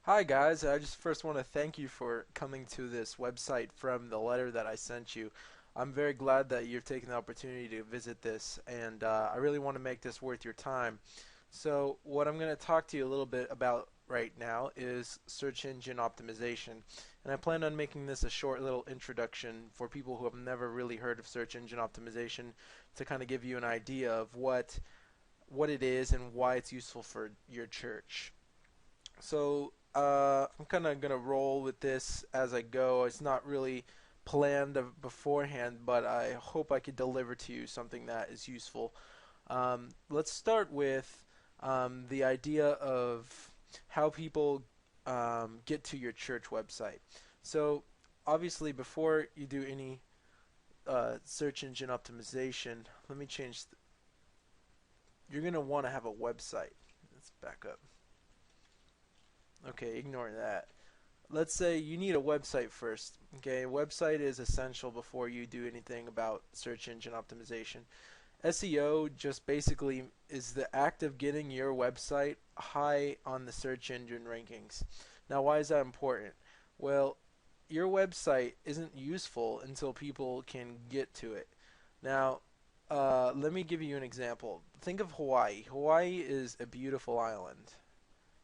Hi guys, I just first want to thank you for coming to this website from the letter that I sent you. I'm very glad that you're taking the opportunity to visit this, and I really want to make this worth your time. So, what I'm going to talk to you a little bit about right now is search engine optimization. And I plan on making this a short little introduction for people who have never really heard of search engine optimization to kind of give you an idea of what it is and why it's useful for your church. So I'm kind of gonna roll with this as I go. It's not really planned beforehand, but I hope I could deliver to you something that is useful. Let's start with the idea of how people get to your church website. So obviously, before you do any search engine optimization, let me change. You're gonna want to have a website. Let's back up. Okay, ignore that. Let's say you need a website first. Okay, a website is essential before you do anything about search engine optimization. SEO just basically is the act of getting your website high on the search engine rankings. Now, why is that important? Well, your website isn't useful until people can get to it. Now, let me give you an example. Think of Hawaii. Hawaii is a beautiful island.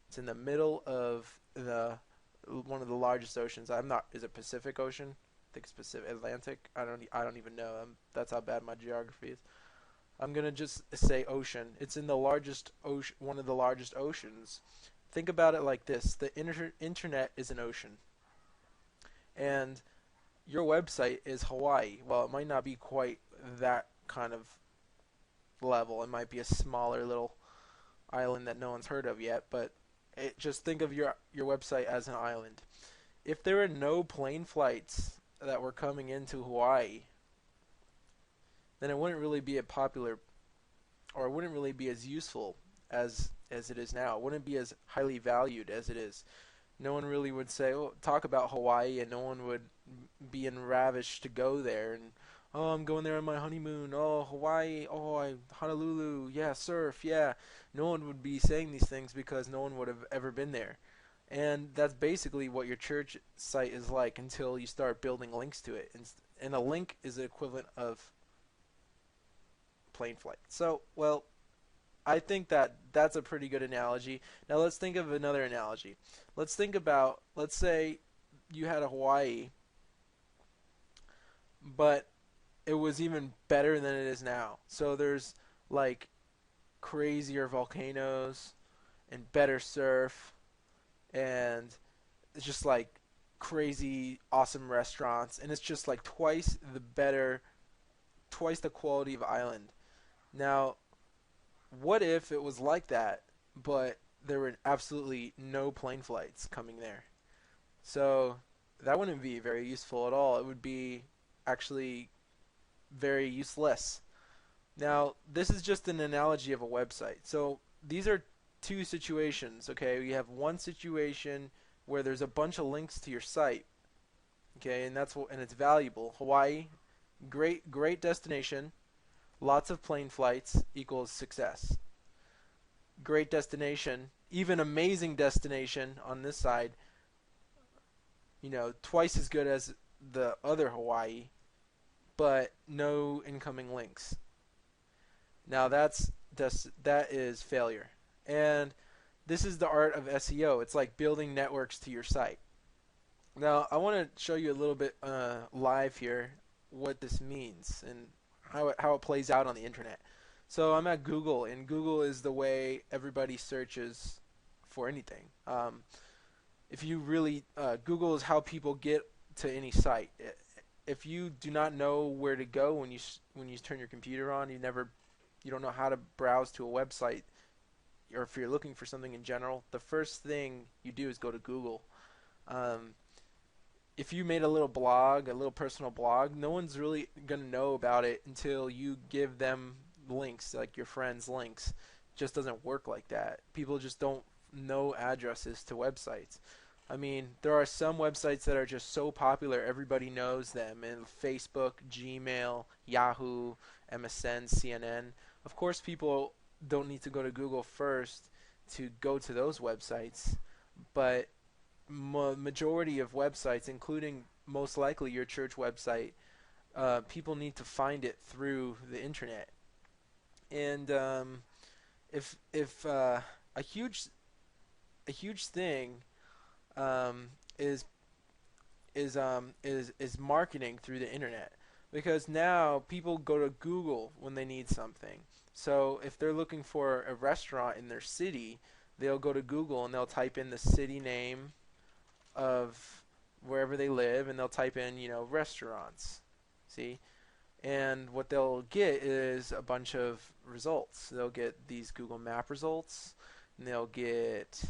It's in the middle of the one of the largest oceans. I'm not. Is it Pacific Ocean? I think it's Pacific Atlantic. I don't even know. That's how bad my geography is. I'm gonna just say ocean. It's in the largest ocean, one of the largest oceans. Think about it like this: the internet is an ocean, and your website is Hawaii. Well, it might not be quite that kind of level. It might be a smaller little island that no one's heard of yet, but just think of your website as an island. If there were no plane flights that were coming into Hawaii, then it wouldn't really be a popular, or it wouldn't really be as useful as it is now. It wouldn't be as highly valued as it is. No one really would say, "Oh, talk about Hawaii," and no one would be ravished to go there. And oh, I'm going there on my honeymoon. Oh, Hawaii. Oh, Honolulu. Yeah, surf. Yeah. No one would be saying these things because no one would have ever been there. And that's basically what your church site is like until you start building links to it. And a link is the equivalent of plane flight. So, well, I think that that's a pretty good analogy. Now let's think of another analogy. Let's say you had a Hawaii, but it was even better than it is now. So there's like crazier volcanoes and better surf and it's just like crazy awesome restaurants and it's just like twice the quality of island. Now, what if it was like that, but there were absolutely no plane flights coming there? So that wouldn't be very useful at all. It would be actually very useless. Now, this is just an analogy of a website. So these are two situations, okay? You have one situation where there's a bunch of links to your site, okay, and it's valuable. Hawaii, great destination, lots of plane flights equals success. Great destination, even amazing destination on this side, twice as good as the other Hawaii, but no incoming links. Now that is failure. And this is the art of SEO. It's like building networks to your site. Now I want to show you a little bit live here what this means and how it plays out on the internet. So I'm at Google, and Google is the way everybody searches for anything. If you really Google is how people get to any site. If you do not know where to go when you turn your computer on, you don't know how to browse to a website, or if you're looking for something in general, the first thing you do is go to Google. Um, if you made a little blog, a little personal blog, no one's really gonna know about it until you give them links, like your friends' links. It just doesn't work like that. People just don't know addresses to websites. I mean, there are some websites that are just so popular, everybody knows them, and Facebook, Gmail, Yahoo, MSN, CNN. Of course, people don't need to go to Google first to go to those websites, but majority of websites, including most likely your church website, people need to find it through the internet. And if a huge a huge thing um, is is marketing through the internet, because now people go to Google when they need something. So if they're looking for a restaurant in their city, they'll go to Google and they'll type in the city name of wherever they live, and they'll type in, restaurants. See? And what they'll get is a bunch of results. They'll get these Google Map results, and they'll get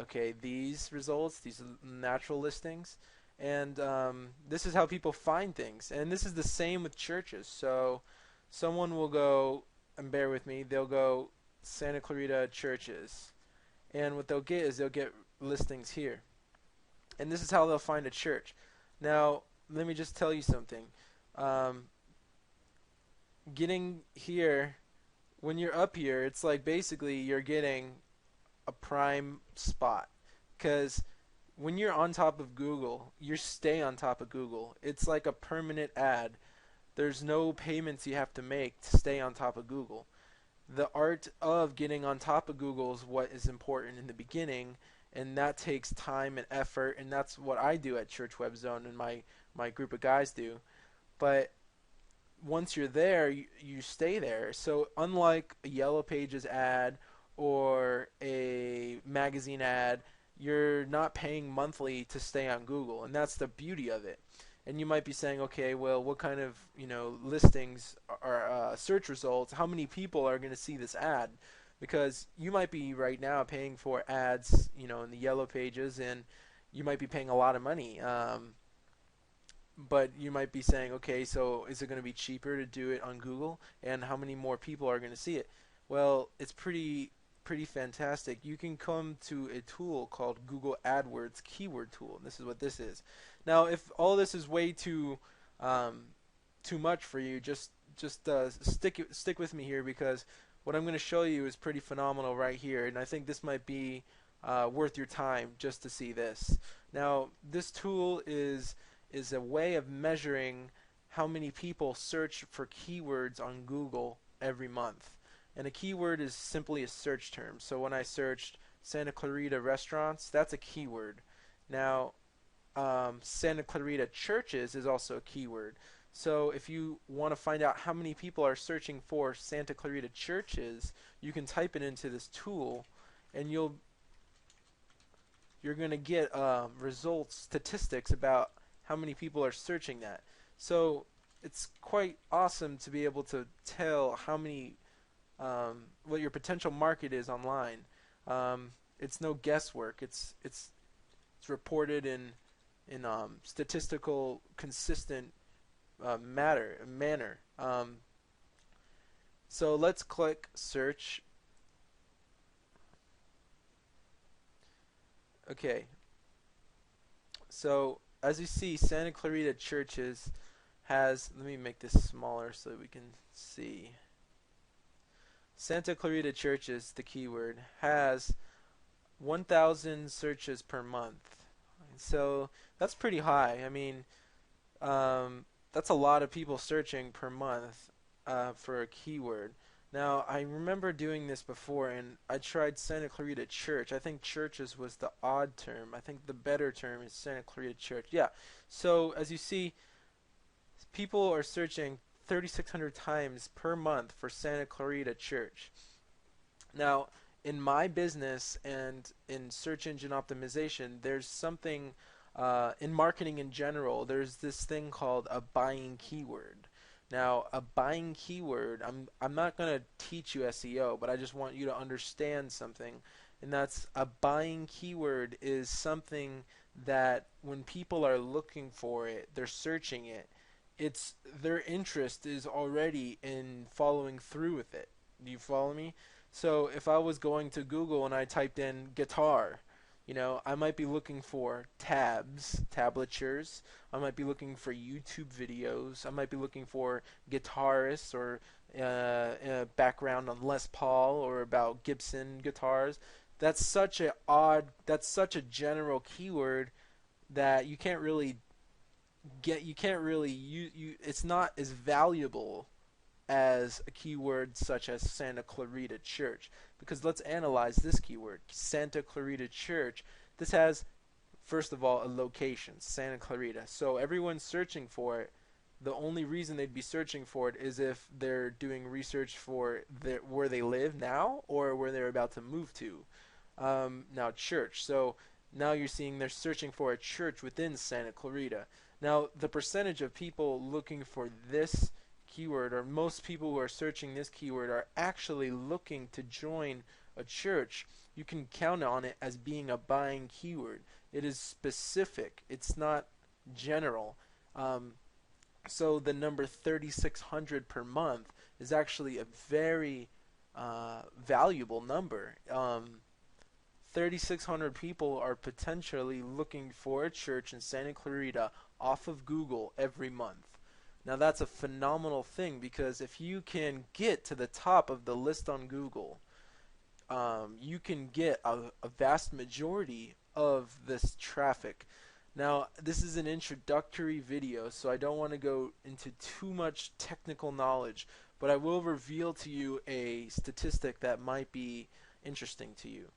okay, these results, these natural listings, and this is how people find things. And this is the same with churches. So someone will go, and bear with me, they'll go Santa Clarita churches, and what they'll get is they'll get listings here, and this is how they'll find a church. Now, let me just tell you something. Um, Getting here, when you're up here, it's like basically you're getting a prime spot, because when you're on top of Google, you stay on top of Google. It's like a permanent ad. There's no payments you have to make to stay on top of Google. The art of getting on top of Google is what is important in the beginning, and that takes time and effort, and that's what I do at Church Web Zone and my group of guys do. But once you're there, you stay there. So unlike a Yellow Pages ad or a magazine ad, you're not paying monthly to stay on Google, and that's the beauty of it. And you might be saying, okay, well, what kind of listings or search results? How many people are going to see this ad? Because you might be right now paying for ads, in the Yellow Pages, and you might be paying a lot of money. But you might be saying, okay, so is it going to be cheaper to do it on Google, and how many more people are going to see it? Well, it's pretty fantastic. You can come to a tool called Google AdWords Keyword Tool, and this is what this is. Now, if all this is way too much for you, just stick with me here, because what I'm going to show you is pretty phenomenal right here, and I think this might be worth your time just to see this. Now, this tool is a way of measuring how many people search for keywords on Google every month. And a keyword is simply a search term. So when I searched Santa Clarita restaurants, that's a keyword. Now, Santa Clarita churches is also a keyword. So if you want to find out how many people are searching for Santa Clarita churches, you can type it into this tool, and you're going to get results, statistics about how many people are searching that. So it's quite awesome to be able to tell how many what your potential market is online. It's no guesswork. It's reported in statistical consistent manner. So let's click search. Okay. So as you see, Santa Clarita churches has, let me make this smaller so that we can see. Santa Clarita churches, the keyword, has 1,000 searches per month. So that's pretty high. I mean, that's a lot of people searching per month for a keyword. Now, I remember doing this before, and I tried Santa Clarita Church. I think churches was the odd term. I think the better term is Santa Clarita Church. Yeah. So as you see, people are searching 3,600 times per month for Santa Clarita Church. Now, in my business and in search engine optimization, there's something in marketing in general. There's this thing called a buying keyword. Now, a buying keyword, I'm not going to teach you SEO, but I just want you to understand something, and that's a buying keyword is something that when people are looking for it, they're searching it, it's their interest is already in following through with it. Do you follow me? So if I was going to Google and I typed in guitar, I might be looking for tabs, tablatures. I might be looking for YouTube videos. I might be looking for guitarists or background on Les Paul or about Gibson guitars. that's such a general keyword that you can't really it's not as valuable as a keyword such as Santa Clarita Church. Because let's analyze this keyword, Santa Clarita Church. This has, first of all, a location, Santa Clarita. So everyone's searching for it. The only reason they'd be searching for it is if they're doing research for where they live now or where they're about to move to. Now, church. So now you're seeing they're searching for a church within Santa Clarita. Now, the percentage of people looking for this keyword, or most people who are searching this keyword, are actually looking to join a church. You can count on it as being a buying keyword. It is specific. It's not general. So the number 3,600 per month is actually a very valuable number. 3,600 people are potentially looking for a church in Santa Clarita off of Google every month. Now that's a phenomenal thing, because if you can get to the top of the list on Google, you can get a vast majority of this traffic. Now, this is an introductory video, so I don't want to go into too much technical knowledge, but I will reveal to you a statistic that might be interesting to you.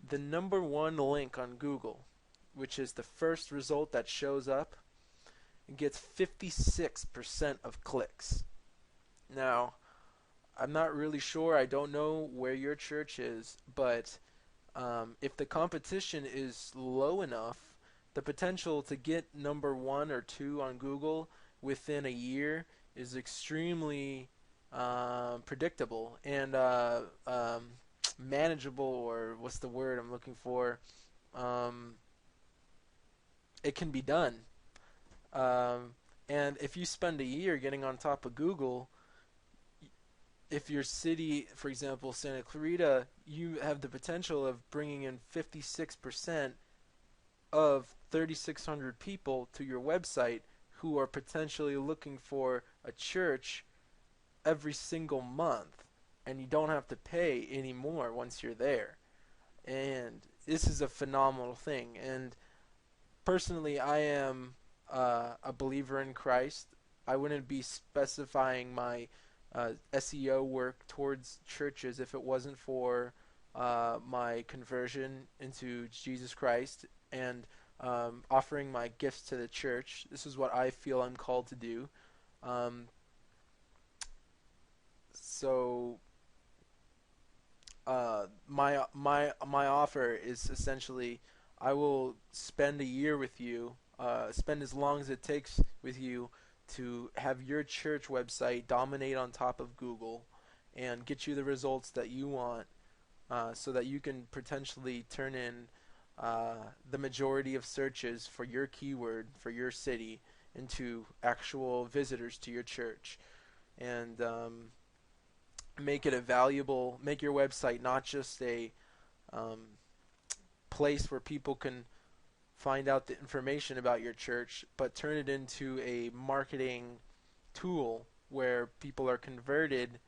The number one link on Google, which is the first result that shows up, gets 56% of clicks. Now, I'm not really sure. I don't know where your church is, but if the competition is low enough, the potential to get number 1 or 2 on Google within a year is extremely predictable and manageable, or what's the word I'm looking for? It can be done. And if you spend a year getting on top of Google, if your city, for example, Santa Clarita, you have the potential of bringing in 56% of 3,600 people to your website who are potentially looking for a church every single month, and you don't have to pay any more once you're there. And this is a phenomenal thing. And personally, I am a believer in Christ. I wouldn't be specifying my SEO work towards churches if it wasn't for my conversion into Jesus Christ and offering my gifts to the church. This is what I feel I'm called to do. So my offer is essentially, I will spend a year with you, spend as long as it takes with you to have your church website dominate on top of Google and get you the results that you want, so that you can potentially turn in the majority of searches for your keyword for your city into actual visitors to your church, and make it a valuable, make your website not just a place where people can find out the information about your church, but turn it into a marketing tool where people are converted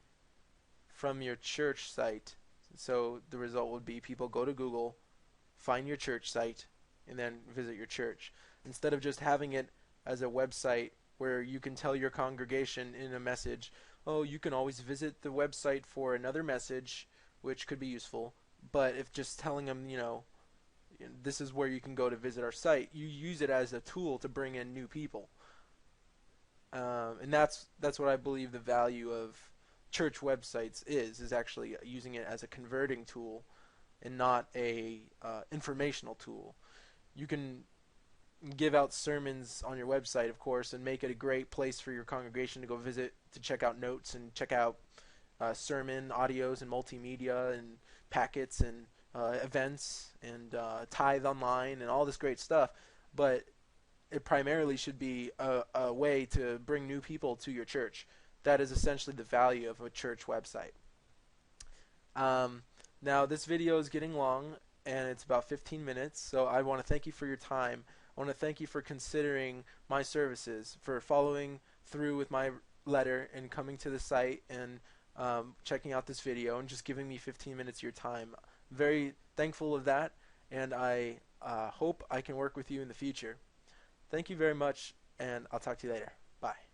from your church site. So the result would be people go to Google, find your church site, and then visit your church. Instead of just having it as a website where you can tell your congregation in a message, oh, you can always visit the website for another message, which could be useful, but if just telling them, this is where you can go to visit our site, you use it as a tool to bring in new people. And that's what I believe the value of church websites is actually using it as a converting tool and not a informational tool. You can give out sermons on your website, of course, and make it a great place for your congregation to go visit, to check out notes and check out sermon audios and multimedia and packets and events and tithe online and all this great stuff. But it primarily should be a way to bring new people to your church. That is essentially the value of a church website. Now this video is getting long, and it's about 15 minutes, so I want to thank you for your time. I want to thank you for considering my services, for following through with my letter and coming to the site and checking out this video and just giving me 15 minutes of your time. very thankful of that, and I hope I can work with you in the future. Thank you very much, and I'll talk to you later. Bye.